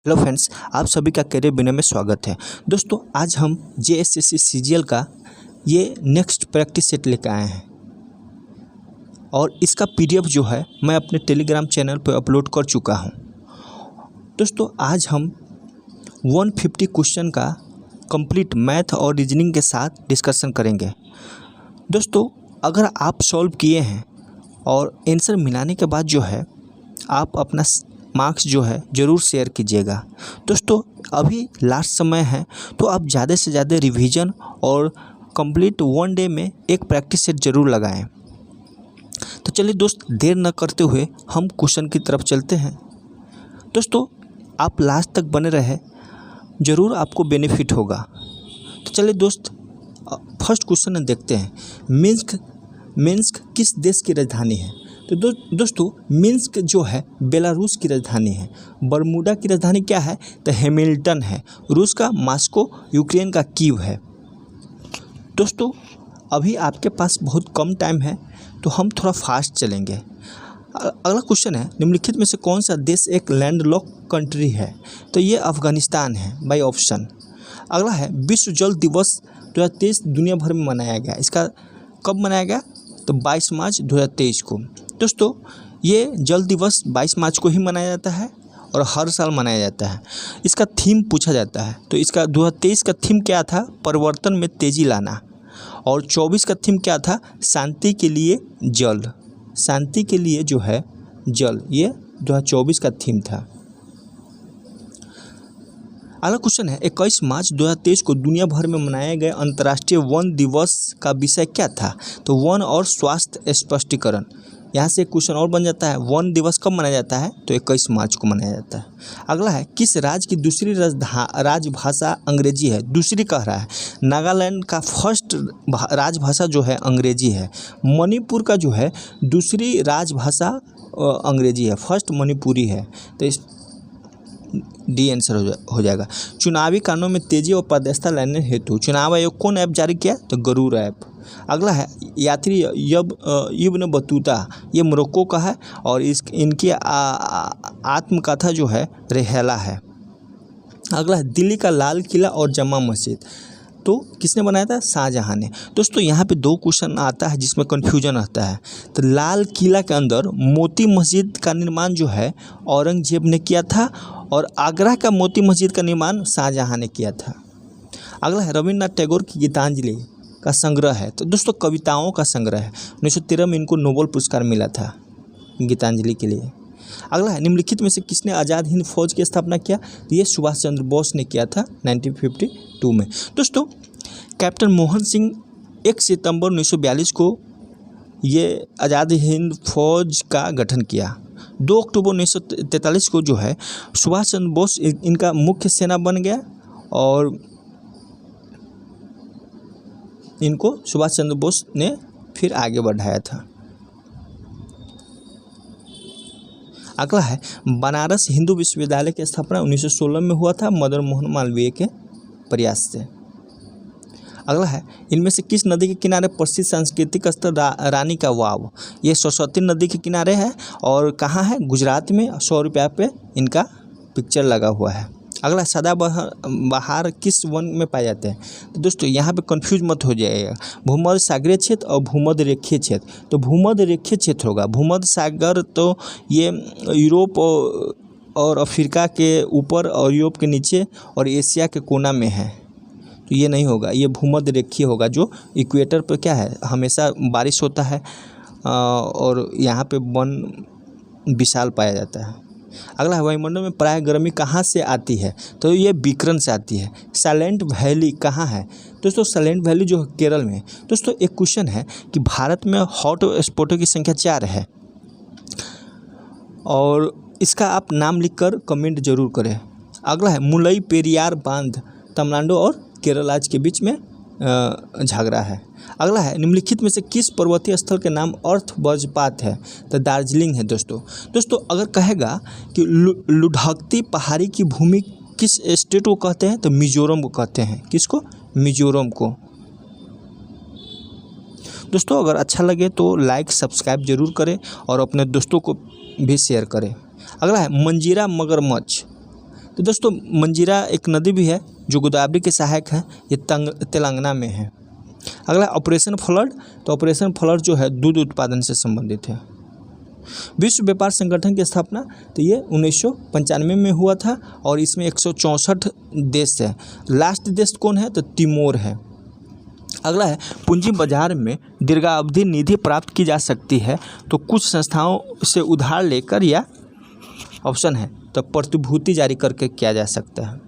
Hello friends, आप सभी का करियर बिना में स्वागत है। दोस्तों, आज हम जेएसएससी सीजीएल का ये नेक्स्ट प्रैक्टिस सेट लेकर आए हैं और इसका पीडीएफ जो है मैं अपने टेलीग्राम चैनल पर अपलोड कर चुका हूं। दोस्तों, आज हम 150 क्वेश्चन का कंप्लीट मैथ और रीजनिंग के साथ डिस्कशन करेंगे। दोस्तों, अगर आप सॉल्व किए हैं और आंसर मिलाने के बाद जो है आप अपना मार्क्स जो है ज़रूर शेयर कीजिएगा। दोस्तों, अभी लास्ट समय है तो आप ज़्यादा से ज़्यादा रिवीजन और कंप्लीट वन डे में एक प्रैक्टिस सेट ज़रूर लगाएं। तो चलिए दोस्त, देर न करते हुए हम क्वेश्चन की तरफ चलते हैं। दोस्तों, आप लास्ट तक बने रहे, ज़रूर आपको बेनिफिट होगा। तो चलिए दोस्त, फर्स्ट क्वेश्चन देखते हैं। मिन्स्क किस देश की राजधानी है? तो दोस्तों, मिन्स्क जो है बेलारूस की राजधानी है। बरमूडा की राजधानी क्या है? तो हैमिल्टन है। रूस का मॉस्को, यूक्रेन का कीव है। दोस्तों, अभी आपके पास बहुत कम टाइम है तो हम थोड़ा फास्ट चलेंगे। अगला क्वेश्चन है, निम्नलिखित में से कौन सा देश एक लैंडलॉक कंट्री है? तो ये अफगानिस्तान है बाय ऑप्शन। अगला है, विश्व जल दिवस 2023 दुनिया भर में मनाया गया। इसका कब मनाया गया? तो 22 मार्च 2023 को। दोस्तों, ये जल दिवस 22 मार्च को ही मनाया जाता है और हर साल मनाया जाता है। इसका थीम पूछा जाता है तो इसका 2023 का थीम क्या था? परिवर्तन में तेज़ी लाना। और 24 का थीम क्या था? शांति के लिए जल। शांति के लिए जो है जल, ये 2024 का थीम था। अगला क्वेश्चन है, 21 मार्च 2023 को दुनिया भर में मनाए गए अंतर्राष्ट्रीय वन दिवस का विषय क्या था? तो वन और स्वास्थ्य स्पष्टीकरण। यहाँ से क्वेश्चन और बन जाता है, वन दिवस कब मनाया जाता है? तो 21 मार्च को मनाया जाता है। अगला है, किस राज्य की दूसरी राजभाषा अंग्रेजी है? दूसरी कह रहा है। नागालैंड का फर्स्ट राजभाषा जो है अंग्रेजी है। मणिपुर का जो है दूसरी राजभाषा अंग्रेजी है, फर्स्ट मणिपुरी है। तो इस डी आंसर हो जाएगा। चुनावी कानूनों में तेजी और पारदर्शिता लाने हेतु चुनाव आयोग कौन ऐप जारी किया? तो गरूर ऐप। अगला है, यात्री इब्न बतूता, ये मोरक्को का है और इनकी आत्मकथा जो है रेहला है। अगला है, दिल्ली का लाल किला और जमा मस्जिद तो किसने बनाया था? शाहजहां ने। दोस्तों, यहाँ पे दो क्वेश्चन आता है जिसमें कन्फ्यूजन आता है। तो लाल किला के अंदर मोती मस्जिद का निर्माण जो है औरंगजेब ने किया था और आगरा का मोती मस्जिद का निर्माण शाहजहां ने किया था। अगला है, रविन्द्रनाथ टैगोर की गीतांजलि का संग्रह है। तो दोस्तों, कविताओं का संग्रह है। 1913 में इनको नोबेल पुरस्कार मिला था गीतांजलि के लिए। अगला है, निम्नलिखित में से किसने आज़ाद हिंद फौज की स्थापना किया? ये सुभाष चंद्र बोस ने किया था 1952 में। दोस्तों, कैप्टन मोहन सिंह 1 सितंबर 1942 को ये आज़ाद हिंद फौज का गठन किया। 2 अक्टूबर 1943 को जो है सुभाष चंद्र बोस इनका मुख्य सेना बन गया और इनको सुभाष चंद्र बोस ने फिर आगे बढ़ाया था। अगला है, बनारस हिंदू विश्वविद्यालय की स्थापना 1916 में हुआ था मदन मोहन मालवीय के प्रयास से। अगला है, इनमें से किस नदी के किनारे प्रसिद्ध सांस्कृतिक स्थल रानी का वाव? ये सरस्वती नदी के किनारे है और कहाँ है? गुजरात में। 100 रुपया पे इनका पिक्चर लगा हुआ है। अगला, सदाबहार किस वन में पाए जाते हैं? तो दोस्तों, यहाँ पे कंफ्यूज मत हो जाइएगा। भूमध्य सागरीय क्षेत्र और भूमध्य रेखीय क्षेत्र। तो भूमध्य रेखीय क्षेत्र होगा। भूमध्य सागर तो ये यूरोप और अफ्रीका के ऊपर और यूरोप के नीचे और एशिया के कोना में है, तो ये नहीं होगा। ये भूमध्य रेखीय होगा जो इक्वेटर पर क्या है, हमेशा बारिश होता है और यहाँ पे वन विशाल पाया जाता है। अगला है, वायुमंडल में प्राय गर्मी कहाँ से आती है? तो ये विकिरण से आती है। साइलेंट वैली कहाँ है? दोस्तों, साइलेंट वैली जो केरल में। दोस्तों, एक क्वेश्चन है कि भारत में हॉट स्पॉटों की संख्या 4 है और इसका आप नाम लिखकर कमेंट जरूर करें। अगला है, मुलई पेरियार बांध तमिलनाडु और केरल राज्य के बीच में झगड़ा है। अगला है, निम्नलिखित में से किस पर्वतीय स्थल के नाम अर्थ वज्रपात है? तो दार्जिलिंग है। दोस्तों, अगर कहेगा कि लुढ़कती पहाड़ी की भूमि किस स्टेट को कहते हैं? तो मिजोरम को कहते हैं। किसको? मिजोरम को। दोस्तों, अगर अच्छा लगे तो लाइक सब्सक्राइब जरूर करें और अपने दोस्तों को भी शेयर करें। अगला है, मंजीरा मगरमच्छ तो दोस्तों मंजीरा एक नदी भी है जो गोदावरी के सहायक है, ये तेलंगाना में है। अगला ऑपरेशन फ्लड, तो ऑपरेशन फ्लड जो है दूध उत्पादन से संबंधित है। विश्व व्यापार संगठन की स्थापना, तो ये 1995 में हुआ था और इसमें 164 देश है। लास्ट देश कौन है, तो तिमोर है। अगला है पूंजी बाजार में दीर्घावधि निधि प्राप्त की जा सकती है, तो कुछ संस्थाओं से उधार लेकर, या ऑप्शन है तो प्रतिभूति जारी करके किया जा सकता है।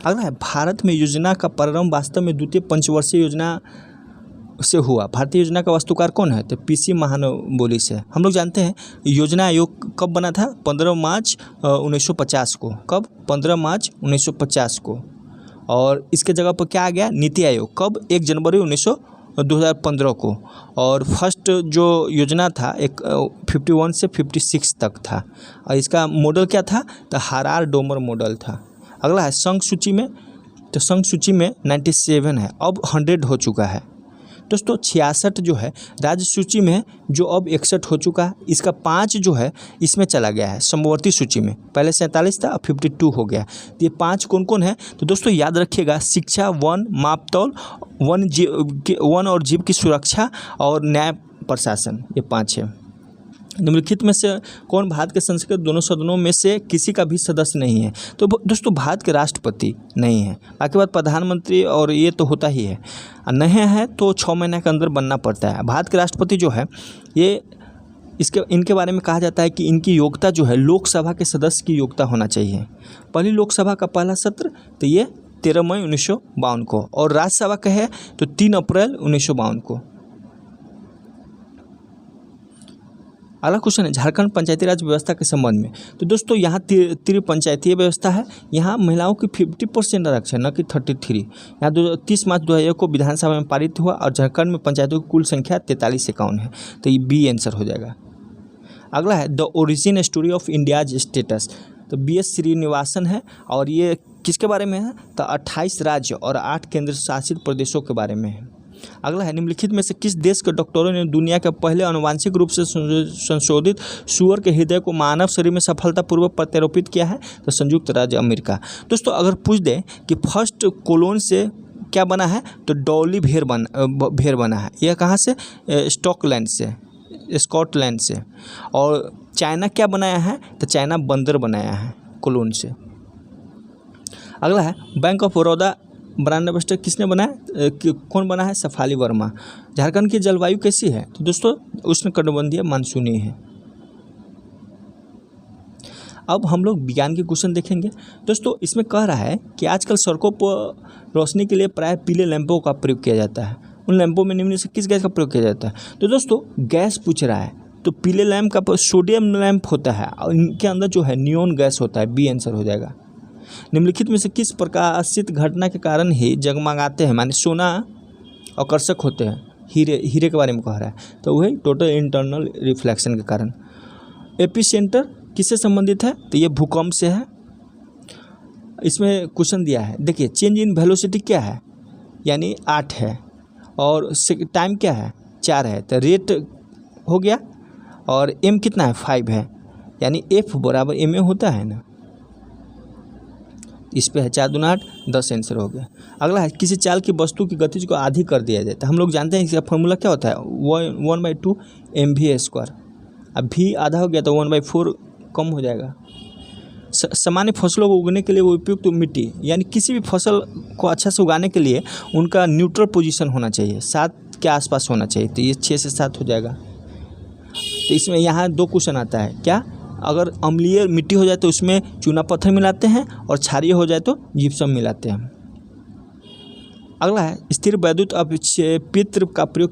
अगला है भारत में योजना का प्रारंभ वास्तव में द्वितीय पंचवर्षीय योजना से हुआ। भारतीय योजना का वास्तुकार कौन है, तो पीसी महानबोली से। हम लोग जानते हैं योजना आयोग कब बना था, 15 मार्च 1950 को। कब, 15 मार्च 1950 को। और इसके जगह पर क्या आ गया, नीति आयोग, कब, 1 जनवरी 2015 को। और फर्स्ट जो योजना था 51 से 56 तक था, और इसका मॉडल क्या था, तो हारार डोमर मॉडल था। अगला है संघ सूची में, तो संघ सूची में 97 है, अब 100 हो चुका है। दोस्तों 66 जो है राज्य सूची में, जो अब 61 हो चुका है। इसका 5 जो है इसमें चला गया है समवर्ती सूची में, पहले 47 था, अब 52 हो गया। तो ये 5 कौन कौन है, तो दोस्तों याद रखिएगा, शिक्षा, वन, मापतौल, वन और जीव की सुरक्षा और न्याय प्रशासन, ये 5 है। निम्नलिखित में से कौन भारत के संसद के दोनों सदनों में से किसी का भी सदस्य नहीं है, तो दोस्तों भारत के राष्ट्रपति नहीं है। बाकी बात प्रधानमंत्री और ये तो होता ही है, नहीं है तो 6 महीने के अंदर बनना पड़ता है। भारत के राष्ट्रपति जो है ये इनके बारे में कहा जाता है कि इनकी योग्यता जो है लोकसभा के सदस्य की योग्यता होना चाहिए। पहली लोकसभा का पहला सत्र तो ये 13 मई 1952 को, और राज्यसभा का है तो 3 अप्रैल 1952 को। अगला क्वेश्चन है झारखंड पंचायती राज व्यवस्था के संबंध में, तो दोस्तों यहाँ त्रिपंचायतीय व्यवस्था है। यहाँ महिलाओं की 50% आरक्षण, न कि 33। यहाँ 30 मार्च 2001 को विधानसभा में पारित हुआ, और झारखंड में पंचायतों की कुल संख्या 4351 है, तो ये बी आंसर हो जाएगा। अगला है the origin story of India's status, तो BS श्रीनिवासन है, और ये किसके बारे में है, तो 28 राज्य और 8 केंद्र शासित प्रदेशों के बारे में है। अगला है निम्नलिखित में से किस देश के डॉक्टरों ने दुनिया के पहले आनुवांशिक रूप से संशोधित सूअर के हृदय को मानव शरीर में सफलतापूर्वक प्रत्यारोपित किया है, तो संयुक्त राज्य अमेरिका। दोस्तों अगर पूछ दें कि फर्स्ट कोलोन से क्या बना है, तो डॉली भेड़ बना है। यह कहाँ से, स्कॉटलैंड से। और चाइना क्या बनाया है, तो चाइना बंदर बनाया है कोलोन से। अगला है bank of Baroda brand ambassador किसने बनाया, कौन बना है, सफाली वर्मा। झारखंड की जलवायु कैसी है, तो दोस्तों उष्णकटिबंधीय मानसूनी है। अब हम लोग विज्ञान के क्वेश्चन देखेंगे। दोस्तों इसमें कह रहा है कि आजकल सड़कों पर रोशनी के लिए प्राय पीले लैंपों का प्रयोग किया जाता है। उन लैंपों में निम्न से किस गैस का प्रयोग किया जाता है, तो दोस्तों गैस पूछ रहा है, तो पीले लैंप का सोडियम लैंप होता है, और इनके अंदर जो है नियोन गैस होता है, बी आंसर हो जाएगा। निम्नलिखित में से किस प्रकाशित घटना के कारण ही जगमगाते हैं, माने सोना आकर्षक होते हैं, हीरे के बारे में कह रहा है, तो वही टोटल इंटरनल रिफ्लेक्शन के कारण। एपिसेंटर किससे संबंधित है, तो ये भूकंप से है। इसमें क्वेश्चन दिया है, देखिए चेंज इन वेलोसिटी क्या है, यानी 8 है, और टाइम क्या है, 4 है, तो रेट हो गया। और m कितना है, 5 है, यानी F बराबर ma होता है ना। इस पे है 4 दूना 8, 10 आंसर हो गया। अगला है किसी चाल की वस्तु की गति को आधी कर दिया जाता है। हम लोग जानते हैं इसका फॉर्मूला क्या होता है, 1/2 mv²। अब v आधा हो गया तो 1/4 कम हो जाएगा। सामान्य फसलों को उगने के लिए वो उपयुक्त मिट्टी, यानी किसी भी फसल को अच्छा से उगाने के लिए उनका न्यूट्रल पोजीशन होना चाहिए, 7 के आसपास होना चाहिए, तो ये 6 से 7 हो जाएगा। तो इसमें यहाँ 2 क्वेश्चन आता है, क्या, अगर अम्लीय मिट्टी हो जाए तो उसमें चूना पत्थर मिलाते हैं, और क्षारीय हो जाए तो जिप्सम मिलाते हैं। अगला है स्थिर वैद्युत अपक्षेपित्र का प्रयोग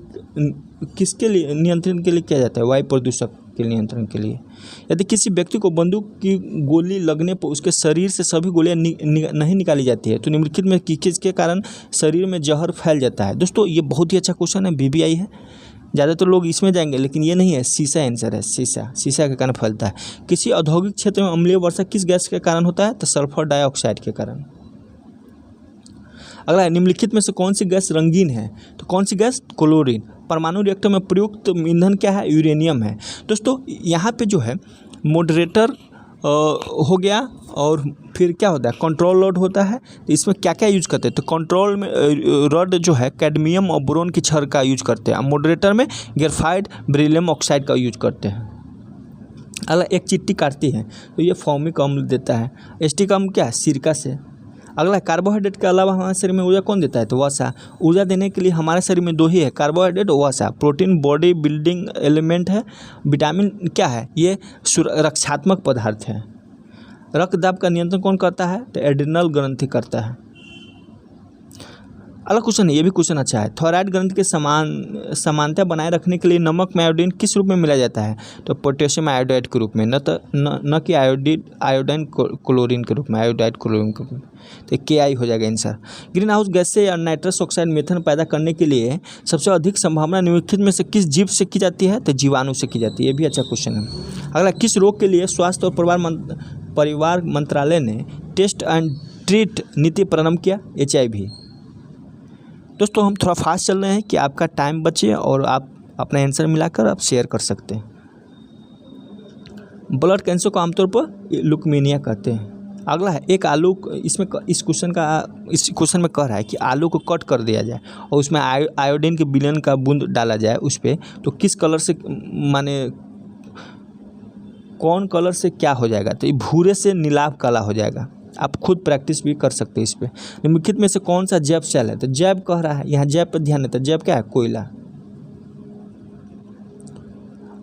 किसके लिए, नियंत्रण के लिए किया जाता है, वायु प्रदूषक के नियंत्रण के लिए। यदि किसी व्यक्ति को बंदूक की गोली लगने पर उसके शरीर से सभी गोलियां नहीं निकाली जाती है, तो निम्नलिखित में किसके कारण शरीर में जहर फैल जाता है। दोस्तों ये बहुत ही अच्छा क्वेश्चन है, BBI है, ज़्यादातर लोग इसमें जाएंगे, लेकिन ये नहीं है, शीशा आंसर है। शीशा के कारण फैलता है। किसी औद्योगिक क्षेत्र में अम्लीय वर्षा किस गैस के कारण होता है, तो सल्फर डाइऑक्साइड के कारण। अगला है निम्नलिखित में से कौन सी गैस रंगीन है, तो कौन सी गैस, क्लोरीन। परमाणु रिएक्टर में प्रयुक्त ईंधन क्या है, यूरेनियम है। दोस्तों यहाँ पे जो है मॉडरेटर हो गया, और फिर क्या होता है, कंट्रोल रॉड होता है। तो इसमें क्या क्या यूज करते हैं, तो कंट्रोल में रॉड जो है कैडमियम और बोरोन की छड़ का यूज करते हैं। मॉडरेटर में ग्रेफाइट बेरिलियम ऑक्साइड का यूज करते हैं। अगला एक चिट्टी काटती है तो ये फॉर्मिक अम्ल देता है। एसिटिक अम्ल क्या है, सिरका से। अगला कार्बोहाइड्रेट के अलावा हमारे शरीर में ऊर्जा कौन देता है, तो वसा। ऊर्जा देने के लिए हमारे शरीर में दो ही है, कार्बोहाइड्रेट और वसा। प्रोटीन बॉडी बिल्डिंग एलिमेंट है। विटामिन क्या है, ये रक्षात्मक पदार्थ है। रक्तदाब का नियंत्रण कौन करता है, तो एड्रिनल ग्रंथि करता है। अगला क्वेश्चन है, ये भी क्वेश्चन अच्छा है। थायराइड ग्रंथि के समानता बनाए रखने के लिए नमक में आयोडीन किस रूप में मिलाया जाता है, तो पोटेशियम आयोडाइड के रूप में, न कि आयोडीन क्लोरीन के रूप में, आयोडाइड क्लोरीन के रूप में। तो KI हो जाएगा आंसर। ग्रीन हाउस गैस से नाइट्रस ऑक्साइड मीथेन पैदा करने के लिए सबसे अधिक संभावना निम्नलिखित में से किस जीव से की जाती है, तो जीवाणु से की जाती है। ये भी अच्छा क्वेश्चन है। अगला, किस रोग के लिए स्वास्थ्य और परिवार मंत्रालय ने टेस्ट एंड ट्रीट नीति प्रारंभ किया, HIV। दोस्तों हम थोड़ा फास्ट चल रहे हैं कि आपका टाइम बचे और आप अपना आंसर मिलाकर आप शेयर कर सकते हैं। ब्लड कैंसर को आमतौर पर ल्यूकेमिया कहते हैं। अगला है, एक आलू, इस क्वेश्चन में कह रहा है कि आलू को कट कर दिया जाए और उसमें आयोडीन के विलयन का बूंद डाला जाए उस पर, तो किस कलर से, माने कौन कलर से क्या हो जाएगा, तो ये भूरे से नीलाभ काला हो जाएगा। आप खुद प्रैक्टिस भी कर सकते हैं इस पर। निम्नलिखित में से कौन सा जैव सेल है, तो जैव कह रहा है, यहाँ जैव पर ध्यान देता है। जैव क्या है, कोयला।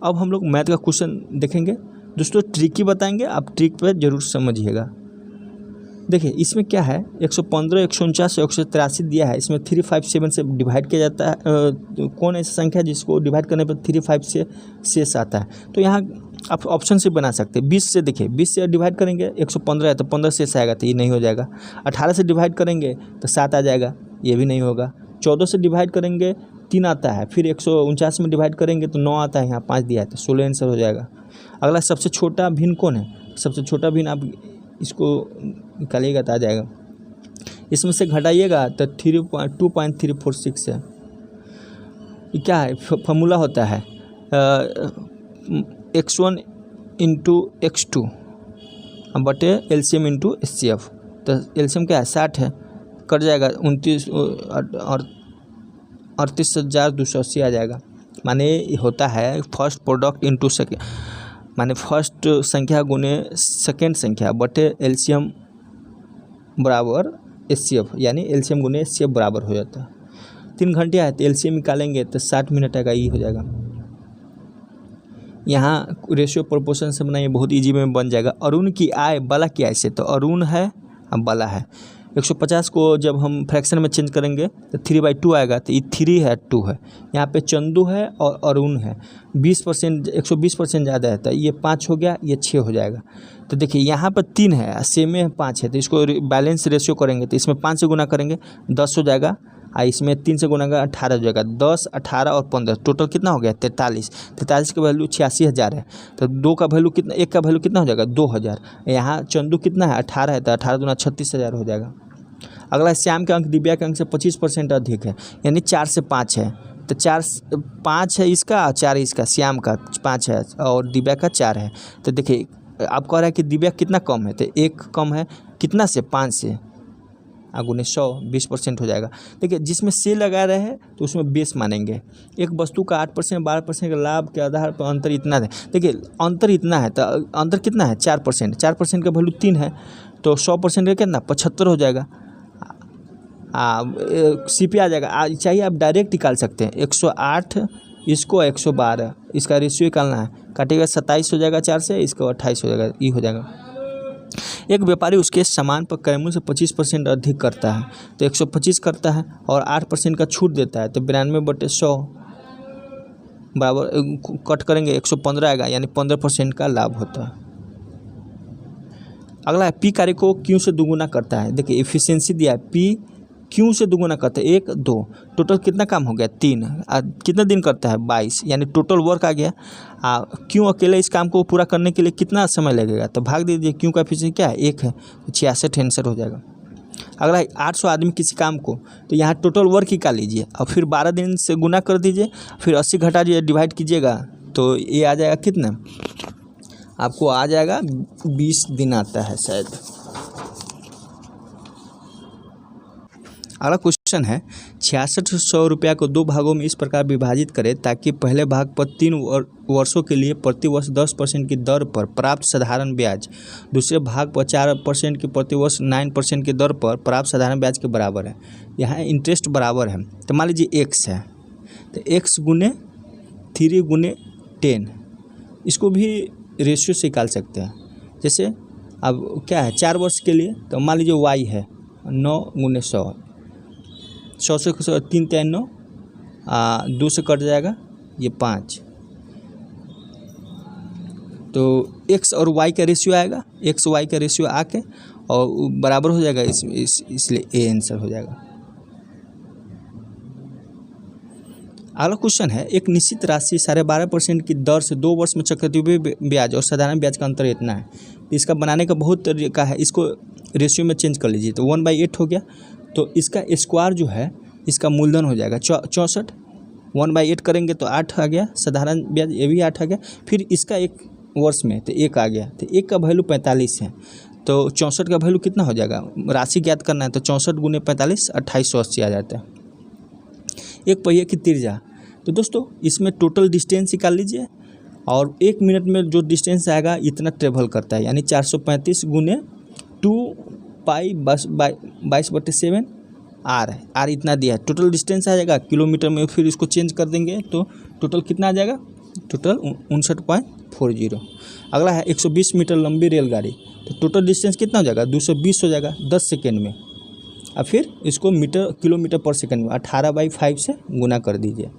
अब हम लोग मैथ का क्वेश्चन देखेंगे दोस्तों, ट्रिक ही बताएंगे, आप ट्रिक पर जरूर समझिएगा। देखिए इसमें क्या है, 115, 149, 183 दिया है। इसमें 357 से डिवाइड किया जाता है। कौन ऐसी संख्या जिसको डिवाइड करने पर 35 से शेष आता है, तो यहाँ आप ऑप्शन से बना सकते हैं। 20 से, देखिए 20 से डिवाइड करेंगे 115 है तो 15 शेष आएगा, तो ये नहीं हो जाएगा। 18 से डिवाइड करेंगे तो 7 आ जाएगा, ये भी नहीं होगा। 14 से डिवाइड करेंगे 3 आता है, फिर 149 में डिवाइड करेंगे तो 9 आता है, यहाँ 5 दिया है, तो 16 आंसर हो जाएगा। अगला, सबसे छोटा भिन्न कौन है, सबसे छोटा भिन्न आप इसको निकालिएगा तो आ जाएगा। इसमें से घटाइएगा तो 2.346 है। ये क्या है, फॉर्मूला होता है x1 इंटू x2 बटे LCM इंटू HCF। तो LCM क्या है, 60 है, कट जाएगा 38,280 आ जाएगा। माने होता है फर्स्ट प्रोडक्ट इंटू सेकेंड, माने फर्स्ट संख्या गुने सेकेंड संख्या बटे LCM बराबर HCF, यानी LCM गुने HCF बराबर हो जाता है। 3 घंटे आए तो LCM निकालेंगे तो 60 मिनट आएगा, ये हो जाएगा। यहाँ रेशियो प्रोपोर्शन से बनाइए, बहुत इजी में बन जाएगा। अरुण की आय बला की आय से, तो अरुण है अब बला है। 150 को जब हम फ्रैक्शन में चेंज करेंगे तो 3/2 आएगा, तो ये 3 है 2 है। यहाँ पे चंदू है और अरुण है। 20%, 120% ज़्यादा है, तो ये 5 हो गया, ये 6 हो जाएगा। तो देखिए यहाँ पर 3 है, सेम में 5 है, तो इसको बैलेंस रेशियो करेंगे तो इसमें 5 से गुना करेंगे 10 हो जाएगा, इसमें 3 से गुना का 18 हो जाएगा। 10, 18 और 15 टोटल कितना हो गया, 43। 43 का वैल्यू 86,000 है, तो 2 का वैल्यू कितना, 1 का वैल्यू कितना हो जाएगा, 2,000। यहाँ चंदू कितना है, 18 है, तो 18 दूना 36,000 हो जाएगा। अगला, श्याम के अंक दिव्या के अंक से 25% अधिक है, यानी 4 से 5 है, तो 5 है इसका, 4 इसका, श्याम का 5 है और दिव्या का 4 है। तो देखिए आप कह रहा है कि दिव्या कितना कम है, तो 1 कम है, कितना से, 5 से, गुने 100, 20% हो जाएगा। देखिए जिसमें से लगा रहे हैं तो उसमें बेस मानेंगे। एक वस्तु का 8%, 12% के लाभ के आधार पर अंतर इतना है। देखिए अंतर इतना है, तो अंतर कितना है, 4%। 4% का वैल्यू 3 है, तो 100% का कितना, 75 हो जाएगा। CP आ जाएगा। चाहिए आप डायरेक्ट निकाल सकते हैं, 108 इसको 112, इसका रेशियो निकालना है, काटिएगा 27 हो जाएगा 4 से, इसको 28 हो जाएगा, ये हो जाएगा। एक व्यापारी उसके सामान पर क्रय मूल्य से 25% अधिक करता है, तो 125 करता है और 8% का छूट देता है, तो 92/100 बराबर, कट करेंगे 115 आएगा, यानी 15% का लाभ होता है। अगला है, P कार्य को Q से दोगुना करता है। देखिए एफिशिएंसी दिया है, P Q से दोगुना करता है, 1, 2, टोटल कितना काम हो गया, 3। कितना दिन करता है, 22, यानी टोटल वर्क आ गया। Q अकेले इस काम को पूरा करने के लिए कितना समय लगेगा, तो भाग दीजिए, Q का एफिशिएंसी क्या है, 1 है, तो 66 आंसर हो जाएगा। अगला है, 800 आदमी किसी काम को, तो यहाँ टोटल वर्क निकाल लीजिए और फिर 12 दिन से गुना कर दीजिए, फिर 80 घटा दीजिए, डिवाइड कीजिएगा, तो ये आ जाएगा कितना, आपको आ जाएगा 20 दिन आता है शायद। अगला क्वेश्चन है 6600 रुपया को 2 भागों में इस प्रकार विभाजित करें ताकि पहले भाग पर 3 वर्षों के लिए प्रतिवर्ष 10% की दर पर प्राप्त साधारण ब्याज दूसरे भाग पर 4% की प्रतिवर्ष 9% की दर पर प्राप्त साधारण ब्याज के बराबर है। यहाँ इंटरेस्ट बराबर है, तो मान लीजिए x है, तो x गुने 3 गुने 10, इसको भी रेशियो से निकाल सकते हैं। जैसे अब क्या है 4 वर्ष के लिए, तो मान लीजिए y है 9 गुने 100, 100 से 3 3 9, 2 से कट जाएगा ये 5, तो x और y का रेशियो आएगा, x y का रेशियो आके और बराबर हो जाएगा, इसलिए ए आंसर हो जाएगा। अगला क्वेश्चन है एक निश्चित राशि 12.5% की दर से 2 वर्ष में चक्रवृद्धि ब्याज और साधारण ब्याज का अंतर इतना है। इसका बनाने का बहुत तरीका है, इसको रेशियो में चेंज कर लीजिए, तो 1/8 हो गया, तो इसका स्क्वायर जो है इसका मूलधन हो जाएगा 64, 1/8 करेंगे तो 8 आ गया, साधारण ब्याज ये भी 8 आ गया, फिर इसका 1 वर्ष में तो 1 आ गया, तो 1 का वैल्यू 45 है, तो 64 का वैल्यू कितना हो जाएगा, राशि ज्ञात करना है, तो 64 गुने 45 2880 आ जाता है। एक पहिए की त्रिज्या, तो दोस्तों इसमें टोटल डिस्टेंस निकाल लीजिए और 1 मिनट में जो डिस्टेंस आएगा इतना ट्रेवल करता है, यानी 435 गुने 2 पाई 22/7 आर इतना दिया है। टोटल डिस्टेंस आ जाएगा किलोमीटर में, फिर इसको चेंज कर देंगे तो टोटल कितना आ जाएगा, टोटल 59.40। अगला है 120 मीटर लंबी रेलगाड़ी, तो टोटल डिस्टेंस कितना हो जाएगा 220 हो जाएगा 10 सेकेंड में। अब फिर इसको किलोमीटर पर सेकंड में 18/5 से गुना कर दीजिए,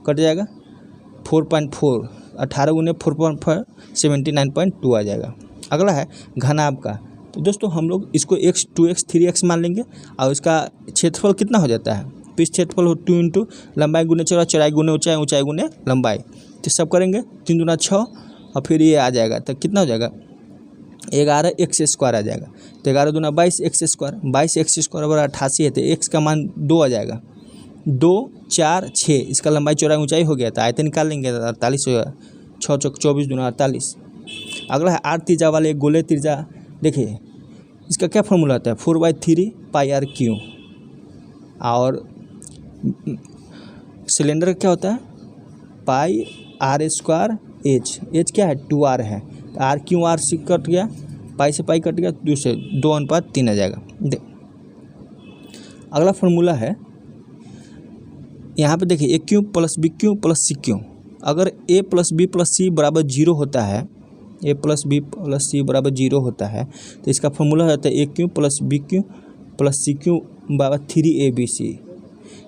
कट जाएगा 4.4, 18 गुने 4.5 79.2 आ जाएगा। अगला है घनाभ का, तो दोस्तों हम लोग इसको x 2x 3x मान लेंगे और इसका क्षेत्रफल कितना हो जाता है, पृष्ठ क्षेत्रफल हो 2 इंटू लंबाई गुने चौड़ाई, चौड़ाई गुने ऊंचाई, ऊंचाई गुने लंबाई, तो सब करेंगे 3 दूना 6 और फिर ये आ जाएगा, तो कितना हो जाएगा 11x² आ जाएगा, तो 11 दूना 22x², 22x² बराबर 88 है, तो x का मान 2 आ जाएगा, 2 4 6, इसका लंबाई चौड़ाई ऊंचाई हो गया, तो आयतन निकाल लेंगे, 48 हो गया, 6 चौक 24 दूना 48। अगला है 8 त्रिज्या वाले गोले त्रिज्या, देखिए इसका क्या फॉर्मूला आता है 4/3 पाई आर क्यू, और सिलेंडर का क्या होता है पाई r² एच क्या है 2r है, आर क्यू आर से कट गया, पाई से पाई कट गया, 2 से 2:3 आ जाएगा। अगला फॉर्मूला है यहाँ पे देखिए a cube plus b cube plus c cube, अगर a plus b plus c बराबर 0 होता है, a plus b plus c बराबर 0 होता है, तो इसका फॉर्मूला हो जाता है a cube plus b cube plus c cube बराबर 3abc।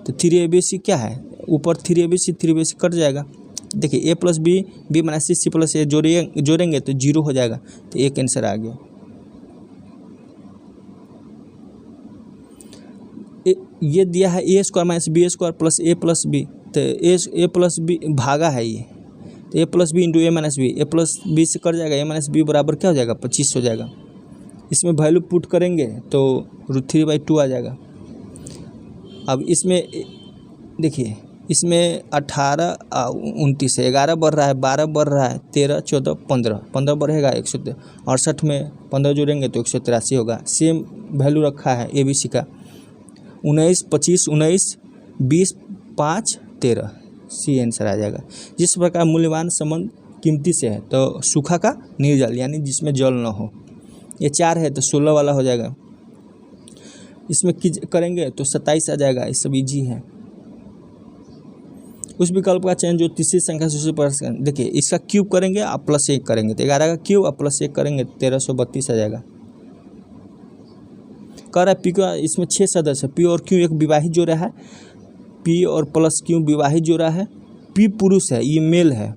तो 3abc क्या है, ऊपर 3abc कट जाएगा, देखिए a plus b b minus c plus a जोड़ेंगे तो 0 हो जाएगा, तो एक आंसर आ गया। ये दिया है a² minus b² plus a plus B, तो a प्लस बी भागा है ये, तो a plus B into A minus B, A plus B से कट जाएगा, a माइनस बी बराबर क्या हो जाएगा 25 हो जाएगा। इसमें वैल्यू पुट करेंगे तो √3/2 आ जाएगा। अब इसमें देखिए इसमें 18 29 है, 11 बढ़ रहा है, 12 बढ़ रहा है, 13 14 15 बढ़ेगा 168 में 15 जोड़ेंगे तो 183 होगा। सेम वैल्यू रखा है ABC का 19 25 19 20 5 13, सी आंसर आ जाएगा। जिस प्रकार मूल्यवान संबंध कीमती से है तो सूखा का निर्जल, यानी जिसमें जल न हो, ये 4 है तो 16 वाला हो जाएगा। इसमें करेंगे तो 27 आ जाएगा, ये सब ईजी है। उस विकल्प का चयन जो तीसरी संख्या से पर, देखिए इसका क्यूब करेंगे आप +1 करेंगे तो 11 का क्यूब आप +1 करेंगे 1332 आ जाएगा। कह रहा है पी का, इसमें 6 सदस्य है, पी और क्यू एक विवाहित जोड़ा है, पी और प्लस क्यू विवाहित जोड़ा है, पी पुरुष है, ये मेल है,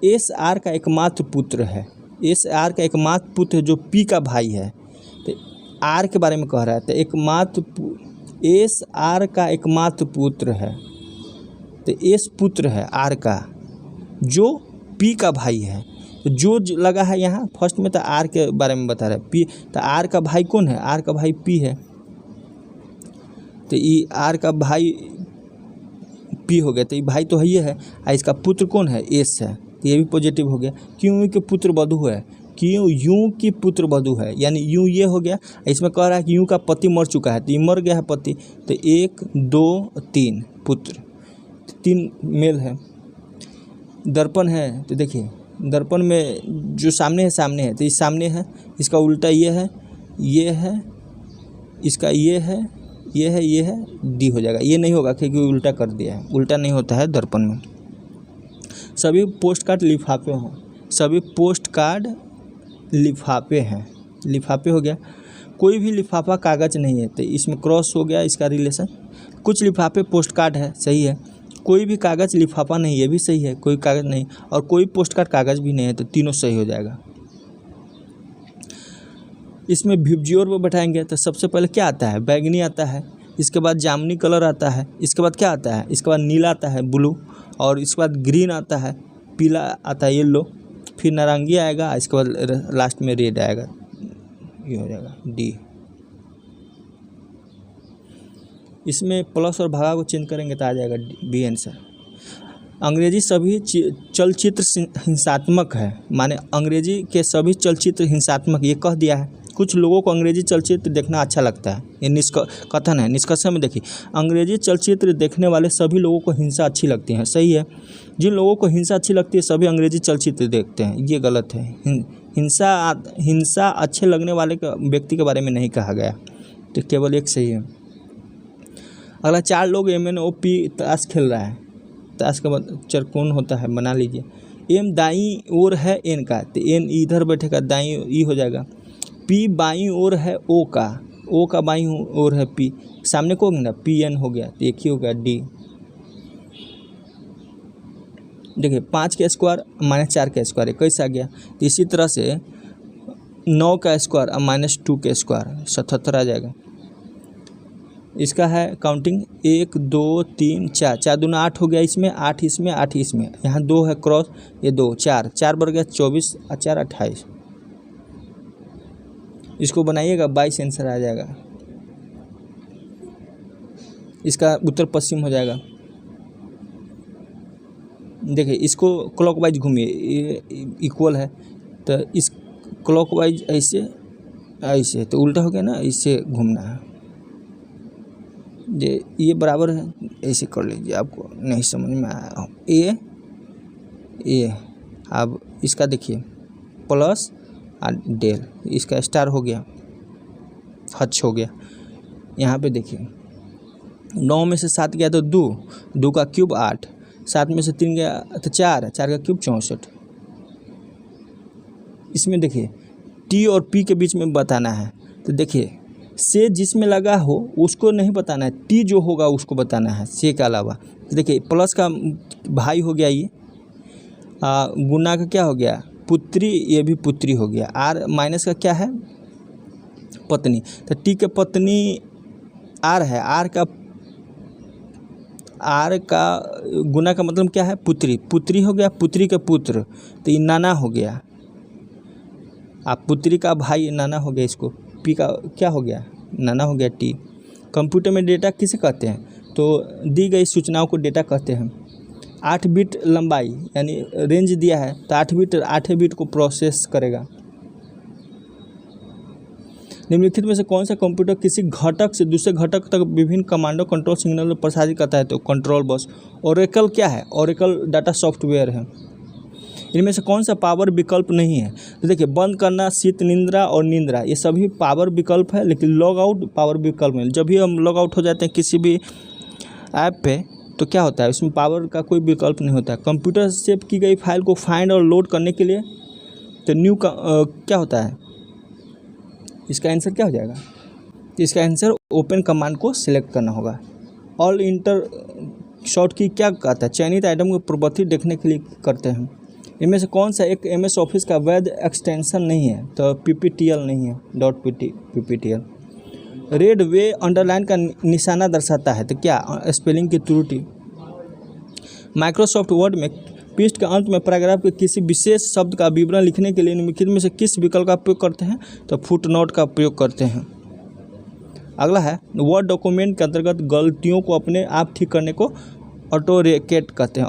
एस आर का एकमात्र पुत्र है, एस आर का एकमात्र पुत्र जो पी का भाई है, तो आर के बारे में कह रहा है, तो एकमात्र एस आर का एकमात्र पुत्र है, तो एस पुत्र है आर का जो पी का भाई है, तो जो लगा है यहाँ फर्स्ट में, तो आर के बारे में बता रहा है, पी, तो आर का भाई कौन है, आर का भाई पी है, तो ये आर का भाई पी हो गया, तो ये भाई तो है ही है, इसका पुत्र कौन है एस है, तो ये भी पॉजिटिव हो गया। क्यों के पुत्र वधु है, क्यों यूं की पुत्र वधु है, यानी यूं ये हो गया। इसमें कह रहा है कि यूं का पति मर चुका है, तो ये मर गया है पति, तो 1 2 3 पुत्र, 3 मेल है। दर्पण है, तो देखिए दर्पण में जो सामने है, तो इस सामने है, इसका उल्टा ये है, इसका ये है, डी हो जाएगा। ये नहीं होगा क्योंकि उल्टा कर दिया है, उल्टा नहीं होता है दर्पण में। सभी पोस्ट कार्ड लिफाफे हैं, सभी पोस्ट कार्ड लिफाफे हैं, लिफाफे हो गया। कोई भी लिफाफा कागज़ नहीं है, तो इसमें क्रॉस हो गया इसका रिलेशन। कुछ लिफाफे पोस्ट कार्ड है, सही है। कोई भी कागज़ लिफाफा नहीं, ये भी सही है, कोई कागज़ नहीं। और कोई पोस्ट कार्ड कागज़ भी नहीं है, तो तीनों सही हो जाएगा। इसमें भिबजियोर पर बैठाएंगे तो सबसे पहले क्या आता है, बैगनी आता है, इसके बाद जामुनी कलर आता है, इसके बाद क्या आता है, इसके बाद नीला आता है ब्लू, और इसके बाद ग्रीन आता है, पीला आता है येलो, फिर नारंगी आएगा, इसके बाद लास्ट में रेड आएगा। ये हो जाएगा डी। इसमें प्लस और भागा को चेंज करेंगे तो आ जाएगा बी आंसर। अंग्रेजी सभी चलचित्र हिंसात्मक है, माने अंग्रेजी के सभी चलचित्र हिंसात्मक, ये कह दिया है। कुछ लोगों को अंग्रेजी चलचित्र देखना अच्छा लगता है, ये कथन है। निष्कर्ष में देखिए, अंग्रेजी चलचित्र देखने वाले सभी लोगों को हिंसा अच्छी लगती है, सही है। जिन लोगों को हिंसा अच्छी लगती है सभी अंग्रेजी चलचित्र देखते हैं, ये गलत है। हिंसा अच्छे लगने वाले व्यक्ति के बारे में नहीं कहा गया, तो केवल एक सही है। अगला, 4 लोग MNOP ताश खेल रहा है। ताश का चरकोन होता है, बना लीजिए। एम दाईं ओर है एन का, तो एन इधर बैठेगा, दाईं ई हो जाएगा। पी बाईं ओर है ओ का बाईं ओर है पी, सामने को ना PN हो गया, तो एक ही हो गया डी। देखिए 5 का स्क्वायर -4 का स्क्वायर कैसे आ गया, तो इसी तरह से 9 का स्क्वायर -2 का स्क्वायर 77 आ जाएगा। इसका है काउंटिंग 1 2 3 4, 4 दूना 8 हो गया, इसमें 8 इसमें 8 इसमें, यहाँ 2 है क्रॉस, ये 2 4 बढ़ गया 24 और 4 28। इसको बनाइएगा 22 आंसर आ जाएगा। इसका उत्तर पश्चिम हो जाएगा। देखिए इसको क्लॉकवाइज घूमिए, ये इक्वल है, तो इस क्लॉकवाइज ऐसे तो उल्टा हो गया ना, इससे घूमना है। ये बराबर है, ऐसे कर लीजिए, आपको नहीं समझ में आया ये। अब इसका देखिए प्लस और डेल, इसका स्टार हो गया, हच हो गया। यहाँ पे देखिए 9 में से 7 गया तो 2 का क्यूब 8, 7 में से 3 गया तो 4 का क्यूब 64। इसमें देखिए टी और पी के बीच में बताना है, तो देखिए से जिसमें लगा हो उसको नहीं बताना है, टी जो होगा उसको बताना है से के अलावा। तो देखिए प्लस का भाई हो गया ये, गुना का क्या हो गया पुत्री, ये भी पुत्री हो गया। आर माइनस का क्या है पत्नी, तो टी के पत्नी आर है, आर का गुना का मतलब क्या है पुत्री हो गया, पुत्री का पुत्र, तो ये नाना हो गया। आप पुत्री का भाई नाना हो गया, इसको पी का क्या हो गया नाना हो गया टी। कंप्यूटर में डेटा किसे कहते हैं, तो दी गई सूचनाओं को डेटा कहते हैं। 8 बिट लंबाई यानी रेंज दिया है, तो 8 बिट को प्रोसेस करेगा। निम्नलिखित में से कौन सा कंप्यूटर किसी घटक से दूसरे घटक तक विभिन्न कमांडो कंट्रोल सिग्नल प्रसारित करता है, तो कंट्रोल बस। ओरेकल क्या है, ओरेकल डाटा सॉफ्टवेयर है। इनमें से कौन सा पावर विकल्प नहीं है, तो देखिए बंद करना, शीत निंद्रा और निंद्रा, ये सभी पावर विकल्प है, लेकिन लॉग आउट पावर विकल्प है। जब भी हम लॉग आउट हो जाते हैं किसी भी ऐप पे, तो क्या होता है इसमें पावर का कोई विकल्प नहीं होता है। कंप्यूटर से सेव की गई फाइल को फाइंड और लोड करने के लिए तो न्यू का क्या होता है, इसका आंसर क्या हो जाएगा, इसका आंसर ओपन कमांड को सिलेक्ट करना होगा। ऑल इंटर शॉर्ट की क्या कहता है, चयनित आइटम को प्रवर्तित देखने के लिए करते हैं। इनमें से कौन सा एक MS ऑफिस का वैध एक्सटेंशन नहीं है, तो PPTL नहीं है, .PPTL। रेड वे अंडरलाइन का निशाना दर्शाता है, तो क्या स्पेलिंग की त्रुटि। माइक्रोसॉफ्ट वर्ड में पृष्ठ के अंत में पैराग्राफ के किसी विशेष शब्द का विवरण लिखने के लिए निम्नलिखित में से किस विकल्प का प्रयोग करते हैं, तो फुटनोट का प्रयोग करते हैं। अगला है वर्ड डॉक्यूमेंट के अंतर्गत गलतियों को अपने आप ठीक करने को ऑटोरेकेट कहते हैं,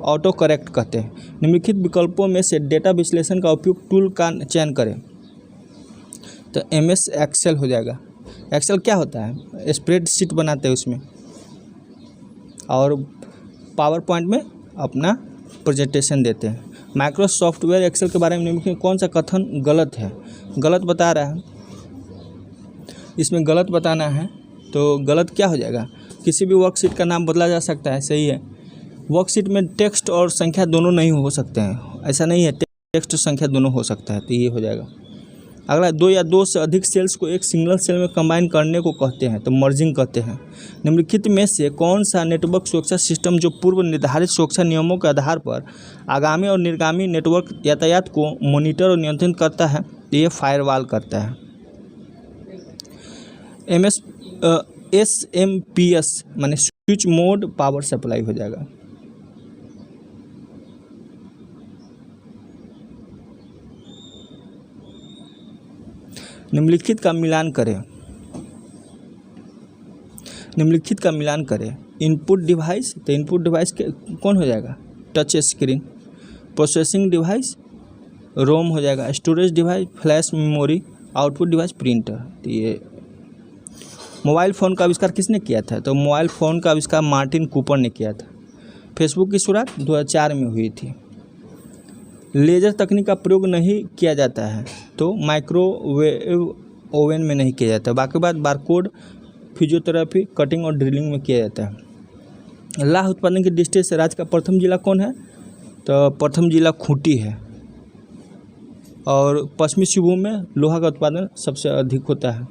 ऑटो करेक्ट कहते हैं। निम्नलिखित विकल्पों में से डेटा विश्लेषण का उपयुक्त टूल का चयन करें। तो MS एक्सेल हो जाएगा। एक्सेल क्या होता है? स्प्रेडशीट बनाते हैं उसमें, और पावर पॉइंट में अपना प्रेजेंटेशन देते हैं। माइक्रोसॉफ्ट एक्सेल के बारे में निम्नलिखित कौन सा कथन गलत है? गलत बता रहा है, इसमें गलत बताना है। तो गलत क्या हो जाएगा? किसी भी वर्कशीट का नाम बदला जा सकता है, सही है। वर्कशीट में टेक्स्ट और संख्या दोनों नहीं हो सकते हैं, ऐसा नहीं है, टेक्स्ट और संख्या दोनों हो सकता है, तो ये हो जाएगा। अगला, 2 या 2 से अधिक सेल्स को एक सिंगल सेल में कंबाइन करने को कहते हैं, तो मर्जिंग कहते हैं। निम्नलिखित में से कौन सा नेटवर्क सुरक्षा सिस्टम जो पूर्व निर्धारित सुरक्षा नियमों के आधार पर आगामी और निर्गामी नेटवर्क यातायात को मॉनिटर और नियंत्रित करता है? तो ये फायरवॉल करता है। SMPS माने स्विच मोड पावर सप्लाई हो जाएगा। निम्नलिखित का मिलान करें। निम्नलिखित का मिलान करें। इनपुट डिवाइस, तो इनपुट डिवाइस के कौन हो जाएगा? Touch screen. प्रोसेसिंग डिवाइस रोम हो जाएगा। Storage device flash memory. Output device printer. तो ये मोबाइल फ़ोन का आविष्कार किसने किया था? तो मोबाइल फ़ोन का आविष्कार मार्टिन कूपर ने किया था। फेसबुक की शुरुआत 2004 में हुई थी। लेजर तकनीक का प्रयोग नहीं किया जाता है, तो माइक्रोवेव ओवन में नहीं किया जाता। बाकी बात बारकोड, फिजियोथेरेपी, कटिंग और ड्रिलिंग में किया जाता है। लाह उत्पादन की दृष्टि से राज्य का प्रथम जिला कौन है? तो प्रथम जिला खूंटी है। और पश्चिमी सिंहभूम में लोहा का उत्पादन सबसे अधिक होता है।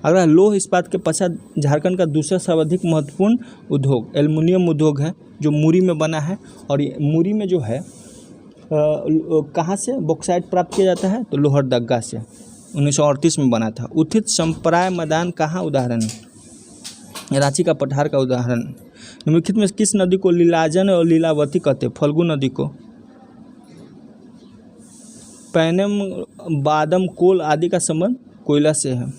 अगला, लौह इस्पात के पश्चात झारखंड का दूसरा सर्वाधिक महत्वपूर्ण उद्योग एल्युमिनियम उद्योग है, जो मुरी में बना है। और ये मुरी में जो है कहाँ से बॉक्साइट प्राप्त किया जाता है? तो लोहरदगा से 1938 में बना था। उत्थित संप्राय मैदान कहाँ उदाहरण है? रांची का पठार का उदाहरण। निम्नलिखित में किस नदी को लीलाजन और लीलावती कहते हैं? फल्गु नदी को। पैनम, बादम, कोल आदि का संबंध कोयला से है।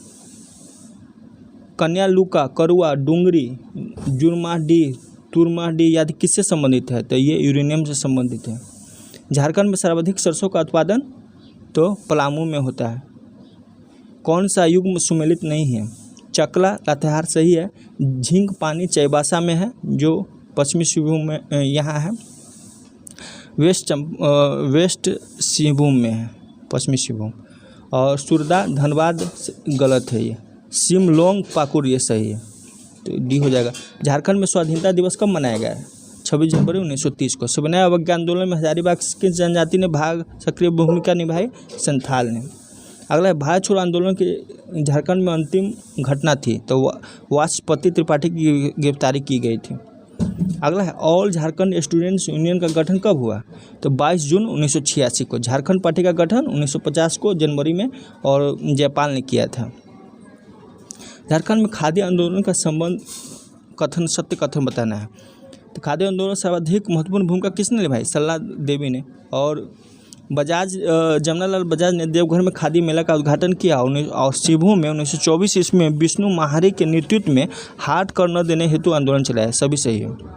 कन्या लुका, करुआ, डूंगरी, जुरमाडी, तुरमाडी आदि किससे संबंधित है? तो ये यूरेनियम से संबंधित है। झारखंड में सर्वाधिक सरसों का उत्पादन तो पलामू में होता है। कौन सा युग्म सुमेलित नहीं है? चकला, लातेहार सही है। झींक पानी चाईबासा में है, जो पश्चिमी सिंहभूम में यहाँ है। वेस्ट सिंहभूम में है, पश्चिमी सिंहभूम। और सुरदा धनबाद गलत है, ये सिमलोंग पाकुर ये सही है, तो डी हो जाएगा। झारखंड में स्वाधीनता दिवस कब मनाया गया है? 26 जनवरी 1930 को। सविनय अवज्ञा आंदोलन में हजारीबाग की जनजाति ने सक्रिय भूमिका निभाई? संथाल ने। अगला है, भारत छोड़ो आंदोलन की झारखंड में अंतिम घटना थी, तो वाचस्पति त्रिपाठी की गिरफ्तारी की गई थी। अगला है, ऑल झारखंड स्टूडेंट्स यूनियन का गठन कब हुआ? तो 22 जून 1986 को। झारखंड पार्टी का गठन 1950 को जनवरी में और जयपाल ने किया था। झारखंड में खादी आंदोलन का संबंध कथन सत्य कथन बताना है। तो खादी आंदोलन सर्वाधिक महत्वपूर्ण भूमिका किसने निभाई? सल्ला देवी ने। और जमनालाल बजाज ने देवघर में खादी मेला का उद्घाटन किया। और सिंहभूम में 1924 ईस्वी में विष्णु महारी के नेतृत्व में हाट कर न देने हेतु आंदोलन चलाया। सभी सही है।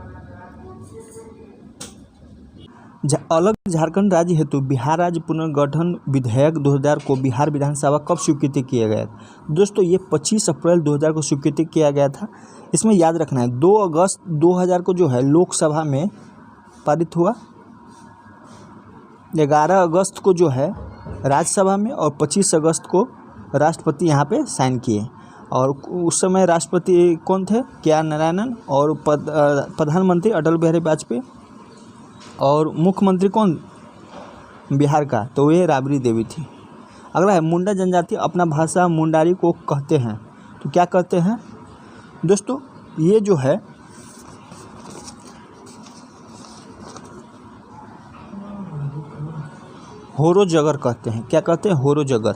अलग झारखंड राज्य हेतु बिहार राज्य पुनर्गठन विधेयक 2000 को बिहार विधानसभा कब स्वीकृति किया गया? दोस्तों, ये 25 अप्रैल 2000 को स्वीकृति किया गया था। इसमें याद रखना है 2 अगस्त 2000 को जो है लोकसभा में पारित हुआ, 11 अगस्त को जो है राज्यसभा में, और 25 अगस्त को राष्ट्रपति यहाँ पे साइन किए। और उस समय राष्ट्रपति कौन थे? KR नारायणन। और प्रधानमंत्री अटल बिहारी वाजपेयी। और मुख्यमंत्री कौन बिहार का? तो ये राबड़ी देवी थी। अगला है, मुंडा जनजाति अपना भाषा मुंडारी को कहते हैं, तो क्या कहते हैं? दोस्तों, ये जो है होरो जगर कहते हैं। क्या कहते हैं? होरो जगर।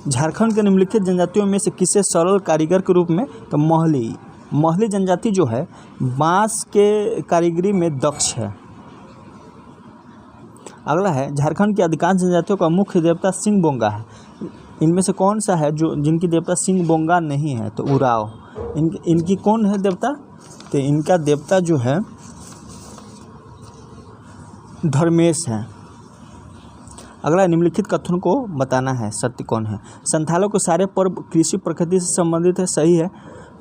झारखंड के निम्नलिखित जनजातियों में से किसे सरल कारीगर के रूप में? तो महली जनजाति जो है बांस के कारीगरी में दक्ष है। अगला है, झारखंड की अधिकांश जनजातियों का मुख्य देवता सिंह बोंगा है। इनमें से कौन सा है जो जिनकी देवता सिंह बोंगा नहीं है? तो उराव। इनकी कौन है देवता? तो इनका देवता जो है धर्मेश है। अगला निम्नलिखित कथन को बताना है, सत्य कौन है। संथालों के सारे पर्व कृषि प्रकृति से संबंधित है, सही है।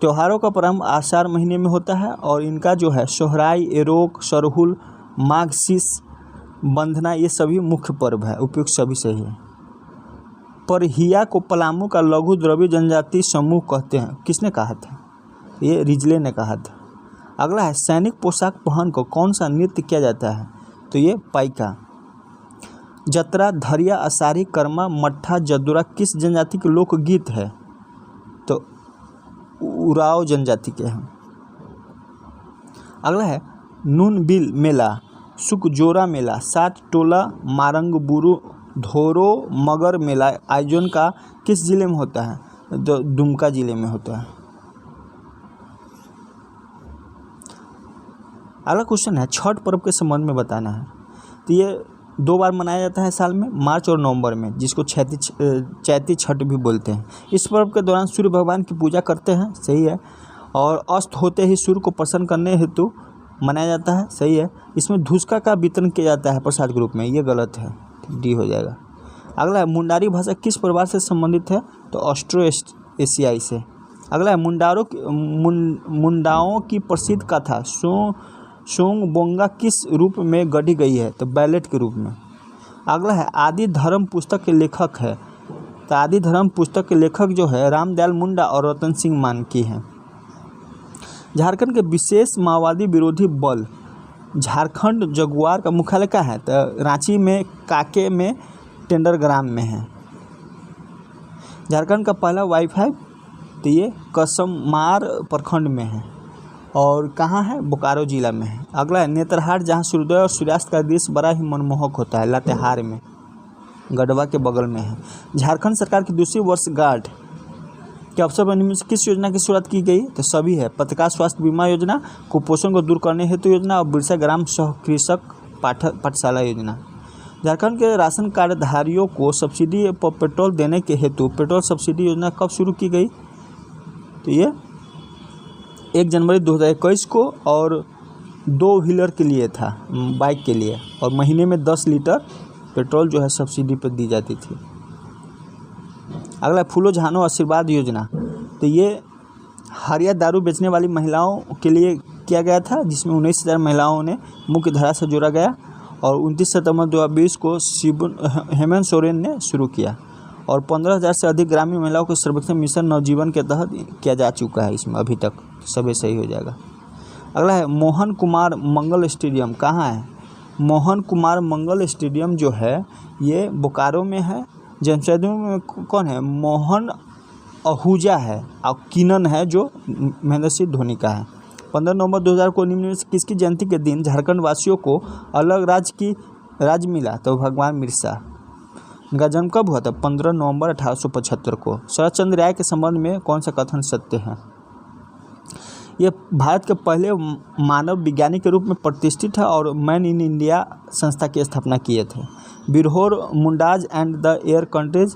त्योहारों का प्रारंभ आषाढ़ महीने में होता है और इनका जो है सोहराई, एरोक, सरहुल, माघ शीस, बंधना ये सभी मुख्य पर्व है। उपयुक्त सभी सही है। परहिया को पलामू का लघु द्रव्य जनजाति समूह कहते हैं, किसने कहा था? ये रिजले ने कहा था। अगला है सैनिक पोशाक पहन कर कौन सा नृत्य किया जाता है? तो ये पाइका। जतरा, धरिया, असारी, कर्मा, मट्ठा, जदुरा किस जनजाति के लोकगीत है? तो उराव जनजाति के हैं। अगला है नून बिल मेला, सुकजोरा मेला, सात टोला, मारंग बुरु, धोरो मगर मेला आयोजन का किस जिले में होता है? तो दुमका जिले में होता है। अगला क्वेश्चन है छठ पर्व के संबंध में बताना है। तो ये 2 बार मनाया जाता है साल में, मार्च और नवंबर में, जिसको चैती छठ भी बोलते हैं। इस पर्व के दौरान सूर्य भगवान की पूजा करते हैं, सही है। और अस्त होते ही सूर्य को प्रसन्न करने हेतु मनाया जाता है, सही है। इसमें धुसका का वितरण किया जाता है प्रसाद के रूप में, ये गलत है, डी हो जाएगा। अगला है मुंडारी भाषा किस परिवार से संबंधित है? तो ऑस्ट्रो एशियाई से। अगला है मुंडाओं की प्रसिद्ध कथा सोंग बोंगा किस रूप में गढ़ी गई है? तो बैलेट के रूप में। अगला है आदि धर्म पुस्तक के लेखक है। तो आदि धर्म पुस्तक के लेखक जो है रामदयाल मुंडा और रतन सिंह मानकी हैं। झारखंड के विशेष माओवादी विरोधी बल झारखंड जगुआर का मुख्यालय कहाँ है? तो रांची में, काके में, टेंडरग्राम में है। झारखंड का पहला वाईफाई तो ये कसमार प्रखंड में है और कहाँ है? बोकारो जिला में है। अगला है नेत्रहाट, जहाँ सूर्योदय और सूर्यास्त का दृश्य बड़ा ही मनमोहक होता है, लातेहार में, गढ़वा के बगल में है। झारखंड सरकार की दूसरी वर्षगांठ के अवसर पर निम्न से किस योजना की शुरुआत की गई? तो सभी है। पत्रकार स्वास्थ्य बीमा योजना, कुपोषण को दूर करने हेतु योजना और बिरसा ग्राम सह कृषक पाठशाला योजना। झारखंड के राशन कार्डधारियों को सब्सिडी पर पेट्रोल देने के हेतु पेट्रोल सब्सिडी योजना कब शुरू की गई? तो ये 1 जनवरी 2021 को और 2 व्हीलर के लिए था, बाइक के लिए, और महीने में 10 लीटर पेट्रोल जो है सब्सिडी पर दी जाती थी। अगला फूलो झानो आशीर्वाद योजना, तो ये हरिया दारू बेचने वाली महिलाओं के लिए किया गया था, जिसमें 19,000 महिलाओं ने मुख्य धारा से जोड़ा गया और 29 सितंबर 2020 को हेमंत सोरेन ने शुरू किया और 15,000 से अधिक ग्रामीण महिलाओं के सर्वेक्षण मिशन नवजीवन के तहत किया जा चुका है इसमें अभी तक, सभी सही हो जाएगा। अगला है मोहन कुमार मंगल स्टेडियम कहाँ है? मोहन कुमार मंगल स्टेडियम जो है ये बोकारो में है। जमशेदपुर में कौन है? मोहन आहूजा है और किनन है जो महेंद्र सिंह धोनी का है। 15 नवंबर 2000 को निम्न में से किसकी जयंती के दिन झारखंड वासियों को अलग राज्य मिला? तो भगवान बिरसा। इनका जन्म कब हुआ था? 15 नवंबर 1875 को। शरद चंद्र राय के संबंध में कौन सा कथन सत्य है? ये भारत के पहले मानव विज्ञानी के रूप में प्रतिष्ठित है और मैन इन इंडिया संस्था की स्थापना किए थे। Birhor, Mundas and the air countries,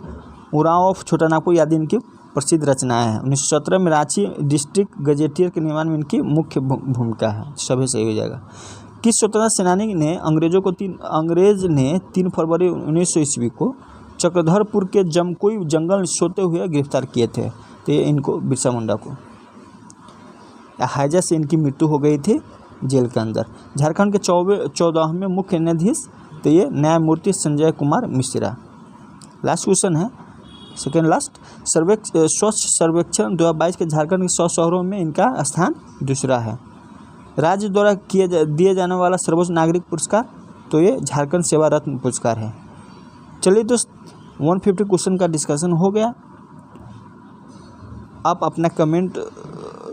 Oraon of Chotanagpur आदि इनकी प्रसिद्ध रचनाएं हैं। 1917 में रांची डिस्ट्रिक्ट गजेटियर के निर्माण में इनकी मुख्य भूमिका है, सभी सही हो जाएगा। किस स्वतंत्रता सेनानी ने अंग्रेज ने 3 फरवरी 1900 ईस्वी को चक्रधरपुर के जमकोई जंगल में सोते हुए गिरफ्तार किए थे? तो ये इनको बिरसा मुंडा को। हैजा से इनकी मृत्यु हो गई थी जेल के अंदर। झारखंड के 14वें मुख्य न्यायाधीश तो ये न्यायमूर्ति संजय कुमार मिश्रा। लास्ट क्वेश्चन है, सेकेंड लास्ट। स्वच्छ सर्वेक्षण 2022 के झारखंड के 100 शहरों में इनका स्थान दूसरा है। राज्य द्वारा दिए जाने वाला सर्वोच्च नागरिक पुरस्कार तो ये झारखंड सेवा रत्न पुरस्कार है। चलिए दोस्त, 150 क्वेश्चन का डिस्कशन हो गया। आप अपना कमेंट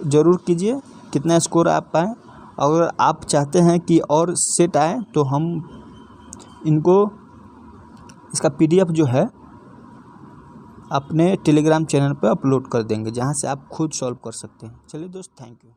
ज़रूर कीजिए कितना स्कोर आप पाएँ। अगर आप चाहते हैं कि और सेट आए तो हम इनको इसका PDF जो है अपने टेलीग्राम चैनल पर अपलोड कर देंगे, जहां से आप खुद सॉल्व कर सकते हैं। चलिए दोस्त, थैंक यू।